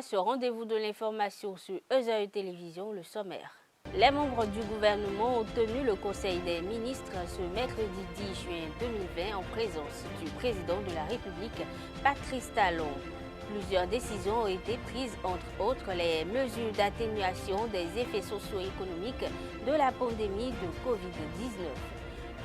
à ce rendez-vous de l'information sur EZAE Télévision, le sommaire. Les membres du gouvernement ont tenu le Conseil des ministres ce mercredi 10 juin 2020 en présence du président de la République, Patrice Talon. Plusieurs décisions ont été prises, entre autres les mesures d'atténuation des effets socio-économiques de la pandémie de Covid-19.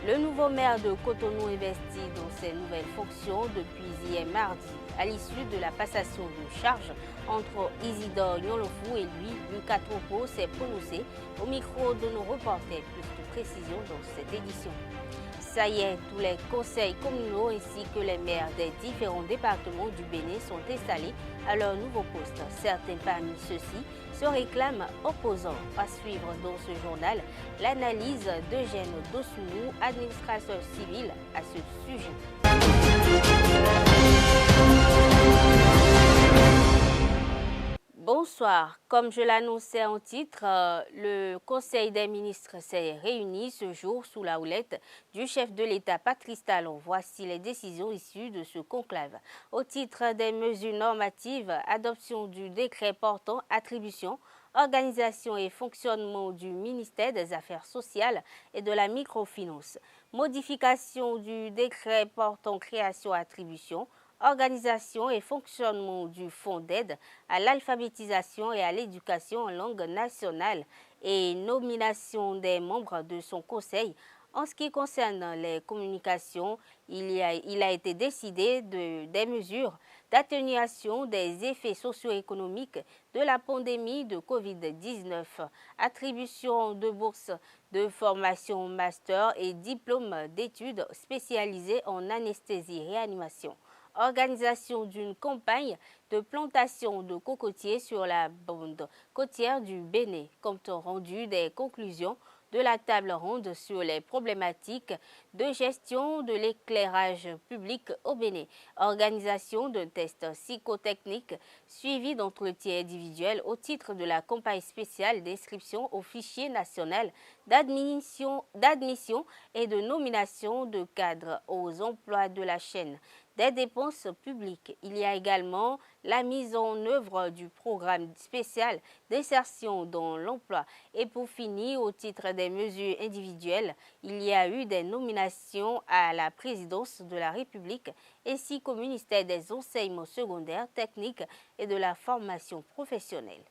Le nouveau maire de Cotonou investit dans ses nouvelles fonctions depuis hier mardi. À l'issue de la passation de charge entre Isidore Nyolofou et lui, Lucas Tropo s'est prononcé au micro de nos reporters. Plus de précisions dans cette édition. Ça y est, tous les conseils communaux ainsi que les maires des différents départements du Bénin sont installés à leur nouveau poste. Certains parmi ceux-ci se réclament opposants. À suivre dans ce journal l'analyse d'Eugène Dossounou, administrateur civil, à ce sujet. Bonsoir. Comme je l'annonçais en titre, le Conseil des ministres s'est réuni ce jour sous la houlette du chef de l'État Patrice Talon. Voici les décisions issues de ce conclave. Au titre des mesures normatives, adoption du décret portant attribution, organisation et fonctionnement du ministère des Affaires sociales et de la microfinance. Modification du décret portant création-attribution, organisation et fonctionnement du fonds d'aide à l'alphabétisation et à l'éducation en langue nationale et nomination des membres de son conseil. En ce qui concerne les communications, il a été décidé des mesures d'atténuation des effets socio-économiques de la pandémie de Covid-19, attribution de bourses de formation master et diplôme d'études spécialisées en anesthésie-réanimation. Organisation d'une campagne de plantation de cocotiers sur la bande côtière du Bénin, compte rendu des conclusions de la table ronde sur les problématiques de gestion de l'éclairage public au Bénin, organisation d'un test psychotechnique suivi d'entretiens individuels au titre de la campagne spéciale d'inscription au fichier national d'admission et de nomination de cadres aux emplois de la chaîne des dépenses publiques. Il y a également la mise en œuvre du programme spécial d'insertion dans l'emploi. Et pour finir, au titre des mesures individuelles, il y a eu des nominations à la présidence de la République ainsi qu'au ministère des enseignements secondaires, techniques et de la formation professionnelle.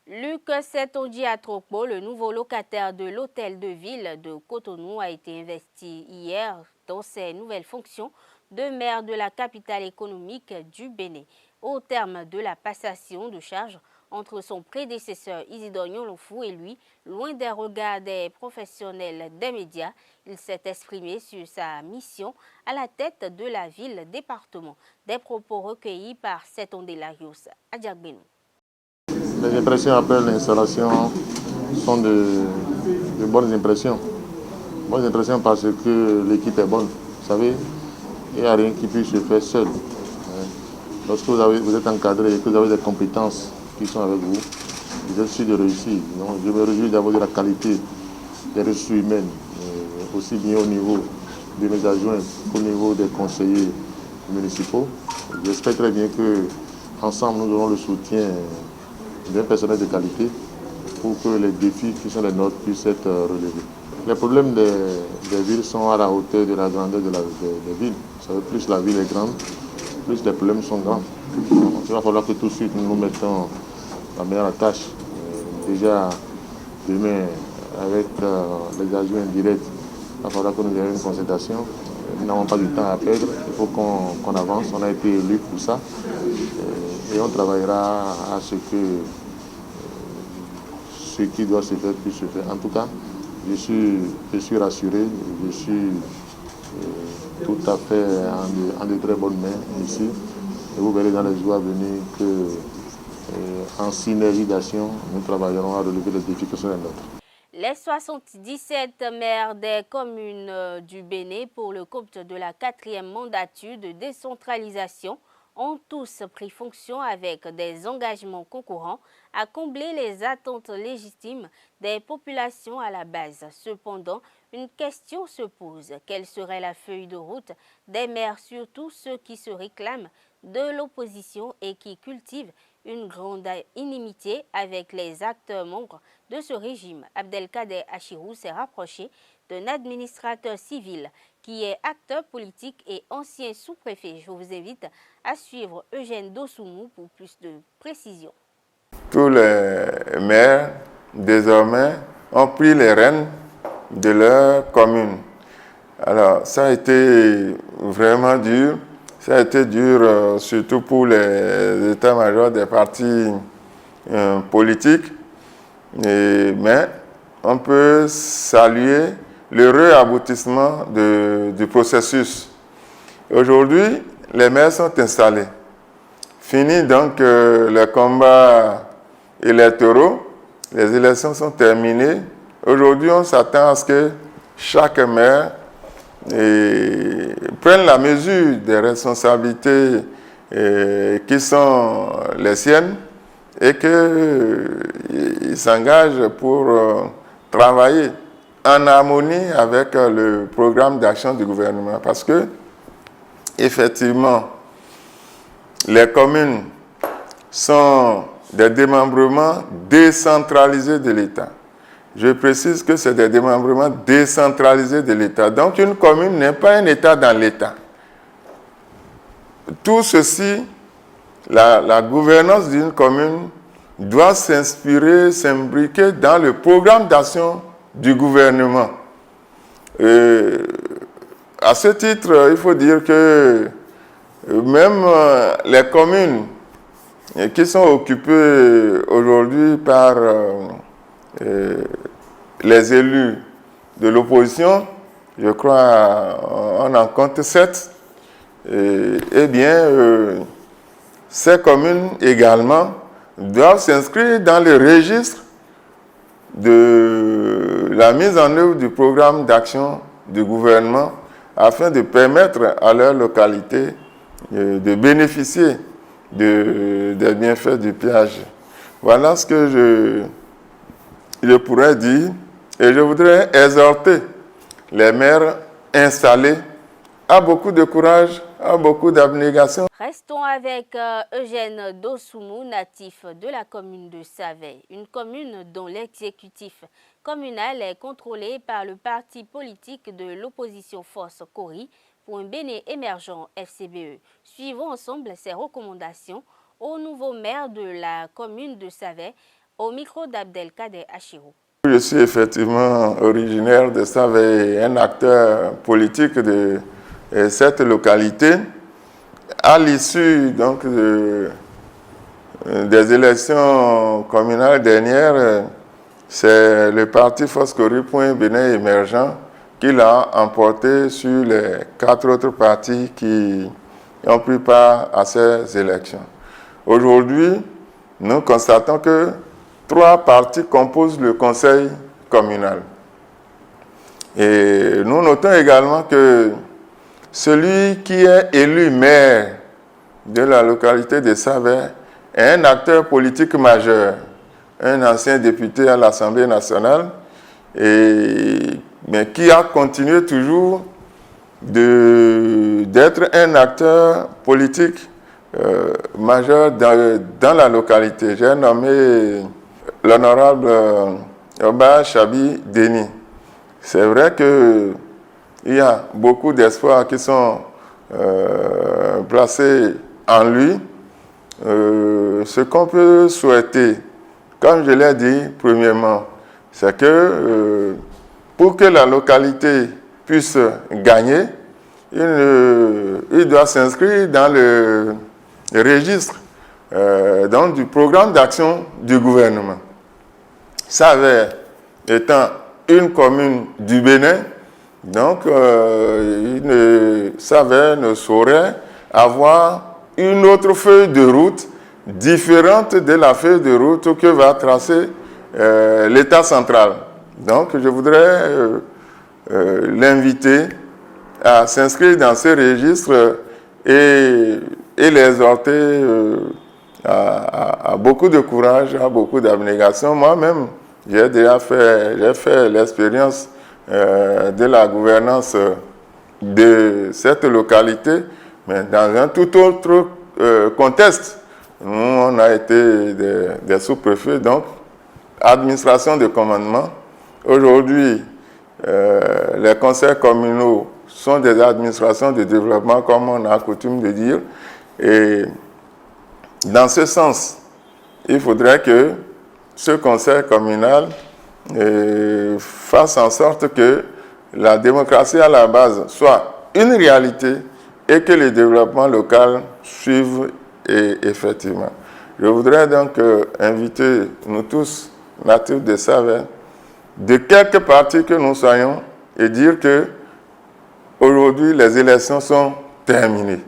Luc Setonji Atropo, le nouveau locataire de l'hôtel de ville de Cotonou, a été investi hier dans ses nouvelles fonctions de maire de la capitale économique du Bénin. Au terme de la passation de charge entre son prédécesseur Isidore Nyolofou et lui, loin des regards des professionnels des médias, il s'est exprimé sur sa mission à la tête de la ville-département. Des propos recueillis par Setonde Larios Adjagbenou. Les impressions après l'installation sont de bonnes impressions. Bonnes impressions parce que l'équipe est bonne. Vous savez, il n'y a rien qui puisse se faire seul. Lorsque vous êtes encadré et que vous avez des compétences qui sont avec vous, vous êtes sûr de réussir. Donc, je me réjouis d'avoir de la qualité des ressources humaines, aussi bien au niveau de mes adjoints qu'au niveau des conseillers municipaux. J'espère très bien qu'ensemble, nous aurons le soutien d'un personnel de qualité pour que les défis qui sont les nôtres puissent être relevés. Les problèmes des villes sont à la hauteur de la grandeur des villes. Vous savez, plus la ville est grande, plus les problèmes sont grands. Donc, il va falloir que tout de suite nous nous mettons la meilleure tâche. Déjà demain, avec les adjoints directs, il va falloir que nous ayons une concertation. Nous n'avons pas du temps à perdre, il faut qu'on avance. On a été élus pour ça. Et on travaillera à ce que ce qui doit se faire puisse se faire. En tout cas, je suis rassuré, je suis tout à fait en de très bonnes mains ici. Et vous verrez dans les jours à venir qu'en synergie d'action, nous travaillerons à relever les défis qui sont les nôtres. Les 77 maires des communes du Bénin pour le compte de la 4e mandature de décentralisation ont tous pris fonction avec des engagements concourants à combler les attentes légitimes des populations à la base. Cependant, une question se pose. Quelle serait la feuille de route des maires, surtout ceux qui se réclament de l'opposition et qui cultivent une grande inimitié avec les acteurs membres de ce régime. Abdelkader Achirou s'est rapproché d'un administrateur civil qui est acteur politique et ancien sous-préfet. Je vous invite à suivre Eugène Dosoumou pour plus de précisions. Tous les maires, désormais, ont pris les rênes de leur commune. Alors, ça a été vraiment dur. Ça a été dur surtout pour les états-majors des partis politiques. Mais on peut saluer l'heureux aboutissement du processus. Aujourd'hui, les maires sont installés. Fini donc les combats électoraux. Les élections sont terminées. Aujourd'hui, on s'attend à ce que chaque maire prenne la mesure des responsabilités qui sont les siennes et qu'il s'engage pour travailler en harmonie avec le programme d'action du gouvernement. Parce que, effectivement, les communes sont des démembrements décentralisés de l'État. Je précise que c'est des démembrements décentralisés de l'État. Donc, une commune n'est pas un État dans l'État. Tout ceci, la gouvernance d'une commune doit s'inspirer, s'imbriquer dans le programme d'action du gouvernement. À ce titre, il faut dire que même les communes qui sont occupées aujourd'hui par les élus de l'opposition, je crois on en compte 7, eh bien, ces communes également doivent s'inscrire dans le registre de la mise en œuvre du programme d'action du gouvernement afin de permettre à leur localité de bénéficier des bienfaits du péage. Voilà ce que je pourrais dire, et je voudrais exhorter les maires installés à beaucoup de courage, à beaucoup d'abnégation. Restons avec Eugène Dosoumou, natif de la commune de Savay, une commune dont l'exécutif communal est contrôlé par le parti politique de l'opposition Force Kori pour un Bénin émergent FCBE. Suivons ensemble ces recommandations au nouveau maire de la commune de Savay, au micro d'Abdelkader Achirou. Je suis effectivement originaire de Savay, un acteur politique de cette localité. À l'issue donc des élections communales dernières, c'est le parti Force Kori pour un Bénin émergent qui l'a emporté sur les 4 autres partis qui ont pris part à ces élections. Aujourd'hui, nous constatons que 3 partis composent le conseil communal. Et nous notons également que celui qui est élu maire de la localité de Savay est un acteur politique majeur, un ancien député à l'Assemblée nationale, mais qui a continué toujours d'être un acteur politique majeur dans la localité. J'ai nommé l'honorable Oba Chabi Deni. C'est vrai qu'il y a beaucoup d'espoirs qui sont placés en lui. Ce qu'on peut souhaiter, comme je l'ai dit premièrement, c'est que pour que la localité puisse gagner, il doit s'inscrire dans le registre donc du programme d'action du gouvernement. Savay étant une commune du Bénin, donc Savay ne saurait avoir une autre feuille de route différente de la feuille de route que va tracer l'État central. Donc je voudrais l'inviter à s'inscrire dans ces registres et l'exhorter à beaucoup de courage, à beaucoup d'abnégation. Moi-même, j'ai fait l'expérience de la gouvernance de cette localité, mais dans un tout autre contexte. Nous, on a été des sous-préfets, donc administration de commandement. Aujourd'hui, les conseils communaux sont des administrations de développement, comme on a coutume de dire. Et dans ce sens, il faudrait que ce conseil communal fasse en sorte que la démocratie à la base soit une réalité et que le développement local suive effectivement. Je voudrais donc inviter nous tous, natifs de Saverne, de quelque parti que nous soyons, et dire que aujourd'hui les élections sont terminées.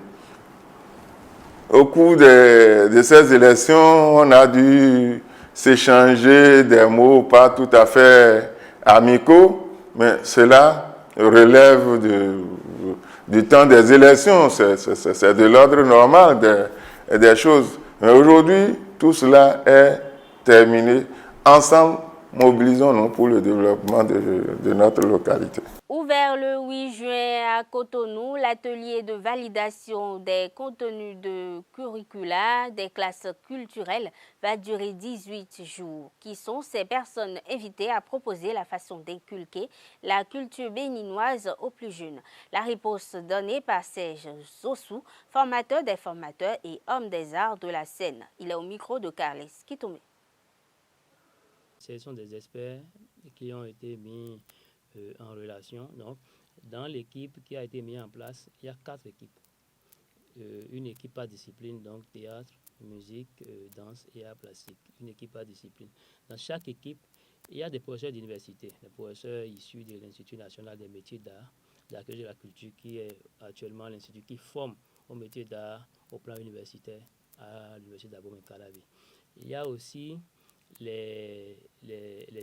Au cours de ces élections, on a dû s'échanger des mots pas tout à fait amicaux, mais cela relève du temps des élections, c'est de l'ordre normal des choses. Mais aujourd'hui, tout cela est terminé. Ensemble, mobilisons-nous pour le développement de notre localité. Ouvert le 8 juin à Cotonou, l'atelier de validation des contenus de curricula des classes culturelles va durer 18 jours. Qui sont ces personnes invitées à proposer la façon d'inculquer la culture béninoise aux plus jeunes? La réponse donnée par Serge Zossou, formateur des formateurs et homme des arts de la scène. Il est au micro de Carles Kitome. Ce sont des experts qui ont été mis en relation. Donc, dans l'équipe qui a été mise en place, il y a 4 équipes. Une équipe par discipline, donc théâtre, musique, danse et art plastique. Une équipe par discipline. Dans chaque équipe, il y a des professeurs d'université, des professeurs issus de l'Institut national des métiers d'art, d'accueil de la culture, qui est actuellement l'institut qui forme au métier d'art au plan universitaire à l'université d'Abomey-Calavi. Il y a aussi les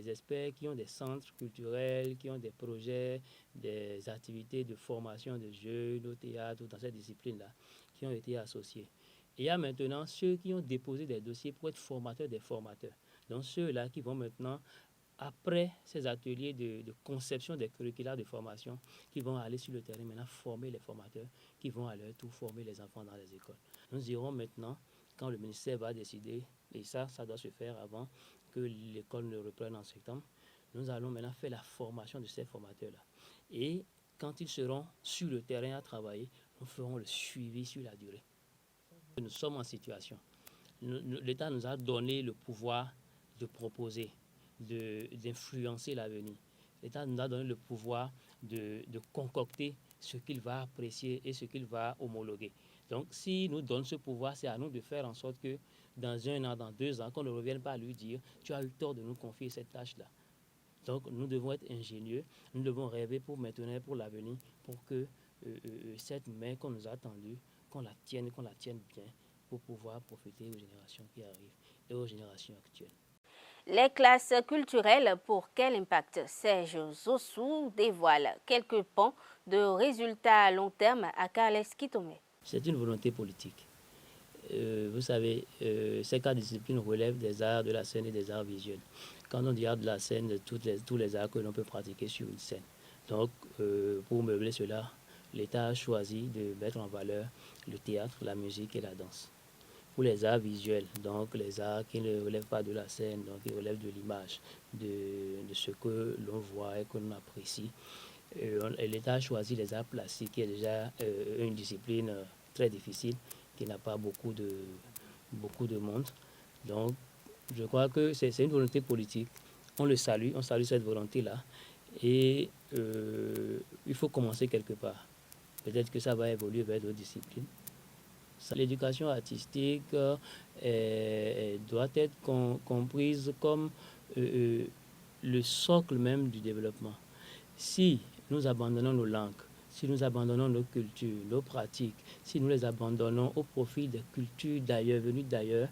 experts qui ont des centres culturels, qui ont des projets, des activités de formation de jeunes au théâtre ou dans cette discipline-là, qui ont été associés. Et il y a maintenant ceux qui ont déposé des dossiers pour être formateurs des formateurs. Donc ceux-là qui vont maintenant, après ces ateliers de conception des curricula de formation, qui vont aller sur le terrain maintenant former les formateurs, qui vont à leur tour former les enfants dans les écoles. Nous irons maintenant, quand le ministère va décider, et ça doit se faire avant que l'école ne reprenne en septembre, nous allons maintenant faire la formation de ces formateurs-là. Et quand ils seront sur le terrain à travailler, nous ferons le suivi sur la durée. Nous sommes en situation. L'État nous a donné le pouvoir de proposer, d'influencer l'avenir. L'État nous a donné le pouvoir de concocter ce qu'il va apprécier et ce qu'il va homologuer. Donc, s'il nous donne ce pouvoir, c'est à nous de faire en sorte que dans 1 an, dans 2 ans, qu'on ne revienne pas à lui dire « tu as eu tort de nous confier cette tâche-là ». Donc, nous devons être ingénieux, nous devons rêver pour maintenant, pour l'avenir, pour que cette main qu'on nous a tendue, qu'on la tienne bien, pour pouvoir profiter aux générations qui arrivent et aux générations actuelles. Les classes culturelles, pour quel impact? Serge Zossou dévoile quelques pans de résultats à long terme à Carles Kitome. C'est une volonté politique. Vous savez, ces 4 disciplines relèvent des arts de la scène et des arts visuels. Quand on dit art de la scène, tous les arts que l'on peut pratiquer sur une scène. Donc, pour meubler cela, l'État a choisi de mettre en valeur le théâtre, la musique et la danse. Pour les arts visuels, donc les arts qui ne relèvent pas de la scène, donc qui relèvent de l'image, de ce que l'on voit et que l'on apprécie, l'État a choisi les arts plastiques, qui est déjà une discipline très difficile, qui n'a pas beaucoup de monde. Donc, je crois que c'est une volonté politique. On salue cette volonté-là. Et il faut commencer quelque part. Peut-être que ça va évoluer vers d'autres disciplines. L'éducation artistique doit être comprise comme le socle même du développement. Si nous abandonnons nos langues, si nous abandonnons nos cultures, nos pratiques, si nous les abandonnons au profit des cultures d'ailleurs, venues d'ailleurs,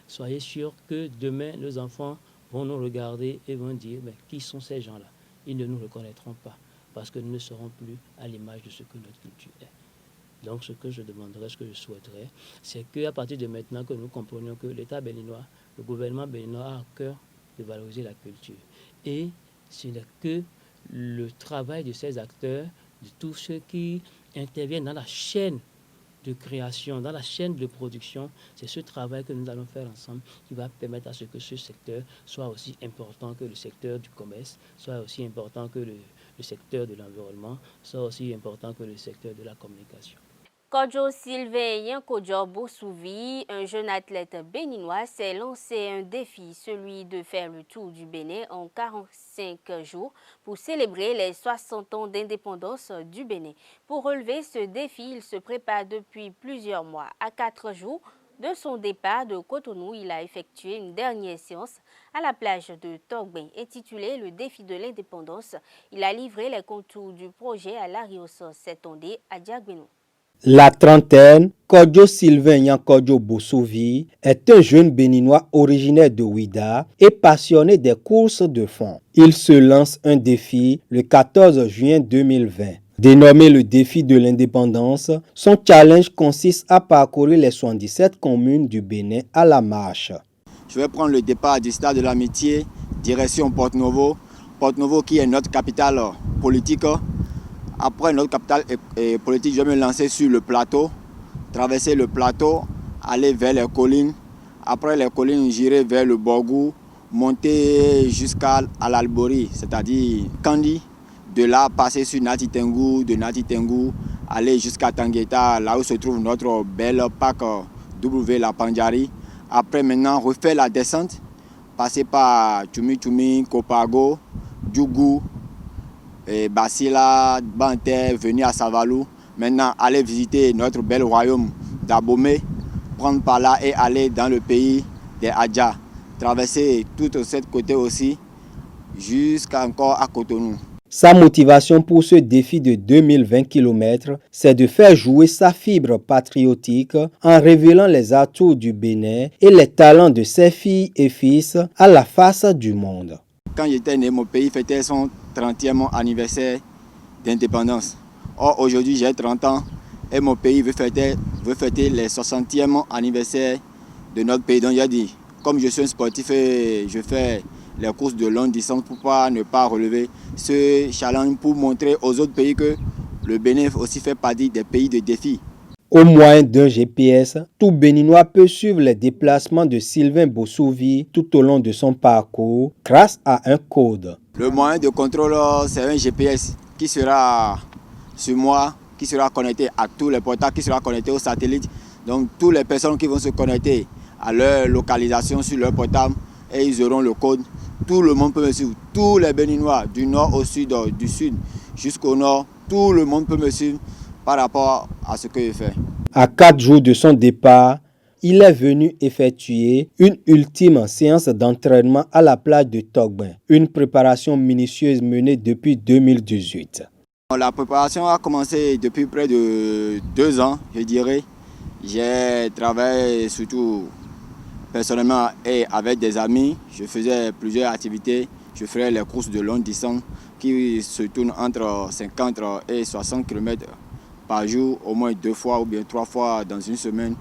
soyez sûrs que demain, nos enfants vont nous regarder et vont dire « mais qui sont ces gens-là » Ils ne nous reconnaîtront pas parce que nous ne serons plus à l'image de ce que notre culture est. Donc, ce que je demanderais, ce que je souhaiterais, c'est qu'à partir de maintenant que nous comprenions que l'État béninois, le gouvernement béninois a à cœur de valoriser la culture. Et ce n'est que le travail de ces acteurs, de tous ceux qui interviennent dans la chaîne de création, dans la chaîne de production. C'est ce travail que nous allons faire ensemble qui va permettre à ce que ce secteur soit aussi important que le secteur du commerce, soit aussi important que le secteur de l'environnement, soit aussi important que le secteur de la communication. Kodjo Sylvain Yankodjo Bossouvi, un jeune athlète béninois, s'est lancé un défi, celui de faire le tour du Bénin en 45 jours pour célébrer les 60 ans d'indépendance du Bénin. Pour relever ce défi, il se prépare depuis plusieurs mois. À 4 jours de son départ de Cotonou, il a effectué une dernière séance à la plage de Togben, intitulée Le défi de l'indépendance. Il a livré les contours du projet à l'Arios cette année à Diaguenou. La trentaine, Kodjo Sylvain Yankodjo Bossouvi est un jeune béninois originaire de Ouida et passionné des courses de fond. Il se lance un défi le 14 juin 2020. Dénommé le défi de l'indépendance, son challenge consiste à parcourir les 77 communes du Bénin à la marche. Je vais prendre le départ du stade de l'Amitié, direction Porto-Novo. Porto-Novo qui est notre capitale politique. Après notre capitale politique, je vais me lancer sur le plateau, traverser le plateau, aller vers les collines. Après les collines, j'irai vers le Borgou, monter jusqu'à l'Albori, c'est-à-dire Kandi. De là, passer sur Nati Tengu, de Nati Tengu, aller jusqu'à Tangueta, là où se trouve notre belle parc W La Pandjari. Après, maintenant, refaire la descente, passer par Tchoumi Tchoumi, Kopago, Djougou, Basila, Banté, venir à Savalou. Maintenant, aller visiter notre bel royaume d'Abomey, prendre par là et aller dans le pays des Adja. Traverser tout de ce côté aussi, jusqu'à encore à Cotonou. Sa motivation pour ce défi de 2020 km, c'est de faire jouer sa fibre patriotique en révélant les atouts du Bénin et les talents de ses filles et fils à la face du monde. Quand j'étais né, mon pays fêtait son 30e anniversaire d'indépendance. Or, aujourd'hui, j'ai 30 ans et mon pays veut fêter les 60e anniversaire de notre pays. Donc, j'ai dit, comme je suis un sportif et je fais les courses de longue distance, pourquoi ne pas relever ce challenge pour montrer aux autres pays que le Bénin aussi fait partie des pays de défi. Au moyen d'un GPS, tout Béninois peut suivre les déplacements de Sylvain Bossouvi tout au long de son parcours grâce à un code. Le moyen de contrôle, c'est un GPS qui sera sur moi, qui sera connecté à tous les portables, qui sera connecté au satellite. Donc, toutes les personnes qui vont se connecter à leur localisation sur leur portable et ils auront le code. Tout le monde peut me suivre. Tous les Béninois, du nord au sud, du sud jusqu'au nord, tout le monde peut me suivre par rapport à ce que je fais. À 4 jours de son départ, il est venu effectuer une ultime séance d'entraînement à la plage de Togben, une préparation minutieuse menée depuis 2018. La préparation a commencé depuis près de 2 ans, je dirais. J'ai travaillé surtout personnellement et avec des amis. Je faisais plusieurs activités. Je ferais les courses de longue distance qui se tournent entre 50 et 60 km par jour, au moins 2 fois ou bien 3 fois dans une semaine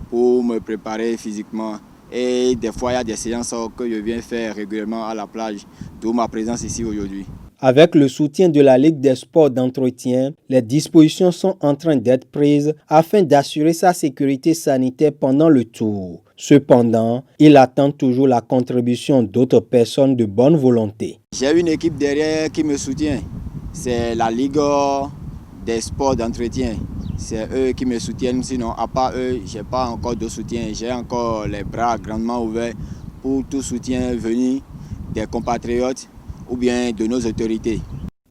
pour me préparer physiquement. Et des fois, il y a des séances que je viens faire régulièrement à la plage, d'où ma présence ici aujourd'hui. Avec le soutien de la Ligue des sports d'entretien, les dispositions sont en train d'être prises afin d'assurer sa sécurité sanitaire pendant le tour. Cependant, il attend toujours la contribution d'autres personnes de bonne volonté. J'ai une équipe derrière qui me soutient. C'est la Ligue des sports d'entretien. C'est eux qui me soutiennent. Sinon, à part eux, je n'ai pas encore de soutien. J'ai encore les bras grandement ouverts pour tout soutien venu des compatriotes ou bien de nos autorités.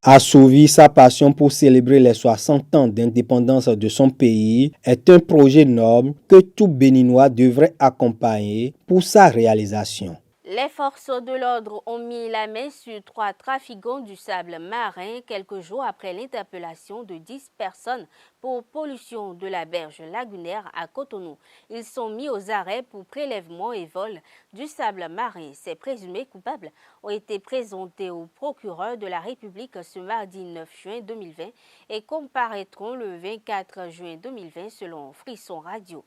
Assouvir sa passion pour célébrer les 60 ans d'indépendance de son pays est un projet noble que tout Béninois devrait accompagner pour sa réalisation. Les forces de l'ordre ont mis la main sur 3 trafiquants du sable marin quelques jours après l'interpellation de 10 personnes pour pollution de la berge lagunaire à Cotonou. Ils sont mis aux arrêts pour prélèvement et vol du sable marin. Ces présumés coupables ont été présentés au procureur de la République ce mardi 9 juin 2020 et comparaîtront le 24 juin 2020 selon Frisson Radio.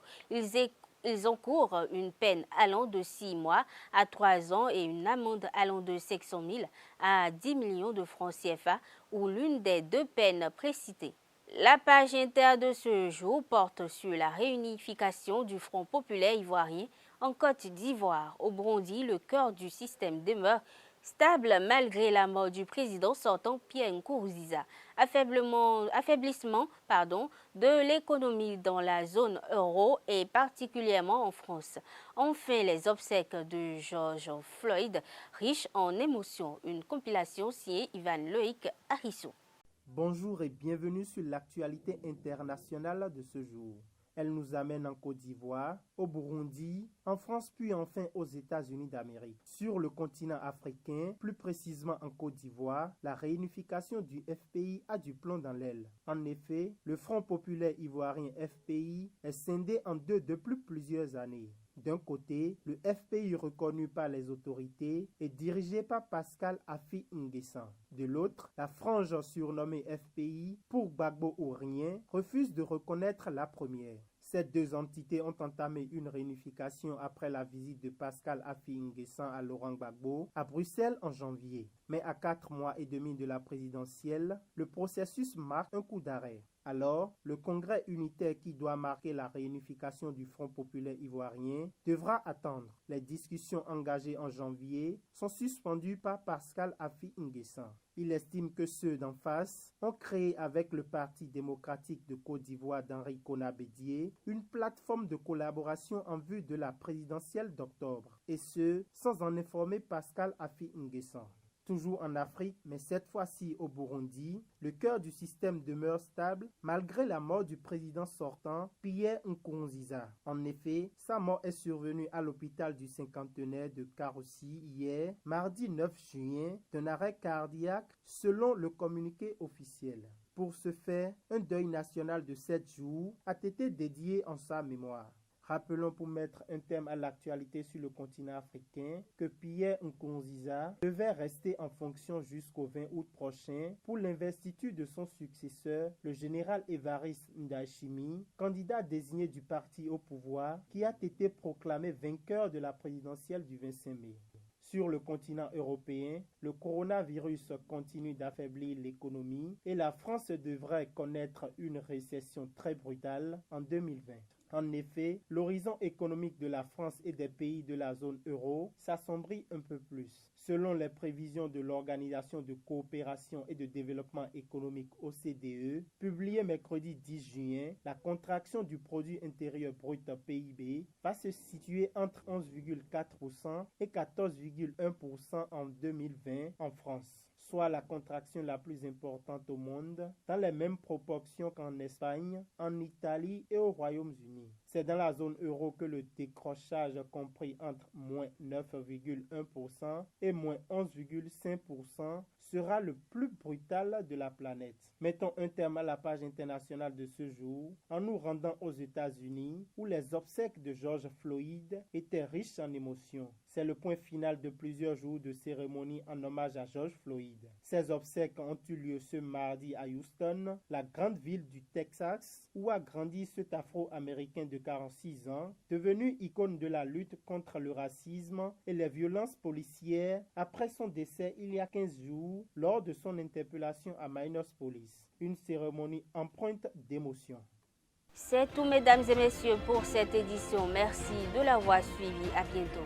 Ils encourent une peine allant de 6 mois à 3 ans et une amende allant de 500 000 à 10 millions de francs CFA ou l'une des 2 peines précitées. La page inter de ce jour porte sur la réunification du Front populaire ivoirien en Côte d'Ivoire. Au Burundi, le cœur du système demeure stable malgré la mort du président sortant Pierre Nkurunziza. Affaiblissement de l'économie dans la zone euro et particulièrement en France. Enfin, les obsèques de George Floyd, riches en émotions. Une compilation signée Ivan Loïc Harrison. Bonjour et bienvenue sur l'actualité internationale de ce jour. Elle nous amène en Côte d'Ivoire, au Burundi, en France puis enfin aux États-Unis d'Amérique. Sur le continent africain, plus précisément en Côte d'Ivoire, la réunification du FPI a du plomb dans l'aile. En effet, le Front populaire ivoirien FPI est scindé en deux depuis plusieurs années. D'un côté, le FPI reconnu par les autorités est dirigé par Pascal Affi N'Guessan. De l'autre, la frange surnommée FPI, pour Gbagbo ou rien, refuse de reconnaître la première. Ces deux entités ont entamé une réunification après la visite de Pascal Affi N'Guessan à Laurent Gbagbo à Bruxelles en janvier. Mais à 4 mois et demi de la présidentielle, le processus marque un coup d'arrêt. Alors, le congrès unitaire qui doit marquer la réunification du Front populaire ivoirien devra attendre. Les discussions engagées en janvier sont suspendues par Pascal Affi N'Guessan. Il estime que ceux d'en face ont créé avec le Parti démocratique de Côte d'Ivoire d'Henri Konan Bédié une plateforme de collaboration en vue de la présidentielle d'octobre, et ce, sans en informer Pascal Affi N'Guessan. Toujours en Afrique, mais cette fois-ci au Burundi, le cœur du système demeure stable malgré la mort du président sortant, Pierre Nkurunziza. En effet, sa mort est survenue à l'hôpital du cinquantenaire de Karouzi hier, mardi 9 juin, d'un arrêt cardiaque selon le communiqué officiel. Pour ce faire, un deuil national de 7 jours a été dédié en sa mémoire. Rappelons pour mettre un terme à l'actualité sur le continent africain que Pierre Nkurunziza devait rester en fonction jusqu'au 20 août prochain pour l'investiture de son successeur, le général Évariste Ndayishimiye, candidat désigné du parti au pouvoir qui a été proclamé vainqueur de la présidentielle du 25 mai. Sur le continent européen, le coronavirus continue d'affaiblir l'économie et la France devrait connaître une récession très brutale en 2020. En effet, l'horizon économique de la France et des pays de la zone euro s'assombrit un peu plus. Selon les prévisions de l'Organisation de coopération et de développement économique OCDE, publiées mercredi 10 juin, la contraction du produit intérieur brut PIB va se situer entre 11,4% et 14,1% en 2020 en France, soit la contraction la plus importante au monde, dans les mêmes proportions qu'en Espagne, en Italie et au Royaume-Uni. C'est dans la zone euro que le décrochage compris entre moins 9,1% et moins 11,5% sera le plus brutal de la planète. Mettons un terme à la page internationale de ce jour en nous rendant aux États-Unis où les obsèques de George Floyd étaient riches en émotions. C'est le point final de plusieurs jours de cérémonie en hommage à George Floyd. Ces obsèques ont eu lieu ce mardi à Houston, la grande ville du Texas, où a grandi cet Afro-Américain de 46 ans, devenu icône de la lutte contre le racisme et les violences policières après son décès il y a 15 jours lors de son interpellation à Minneapolis Police. Une cérémonie empreinte d'émotion. C'est tout, mesdames et messieurs, pour cette édition. Merci de l'avoir suivi. À bientôt.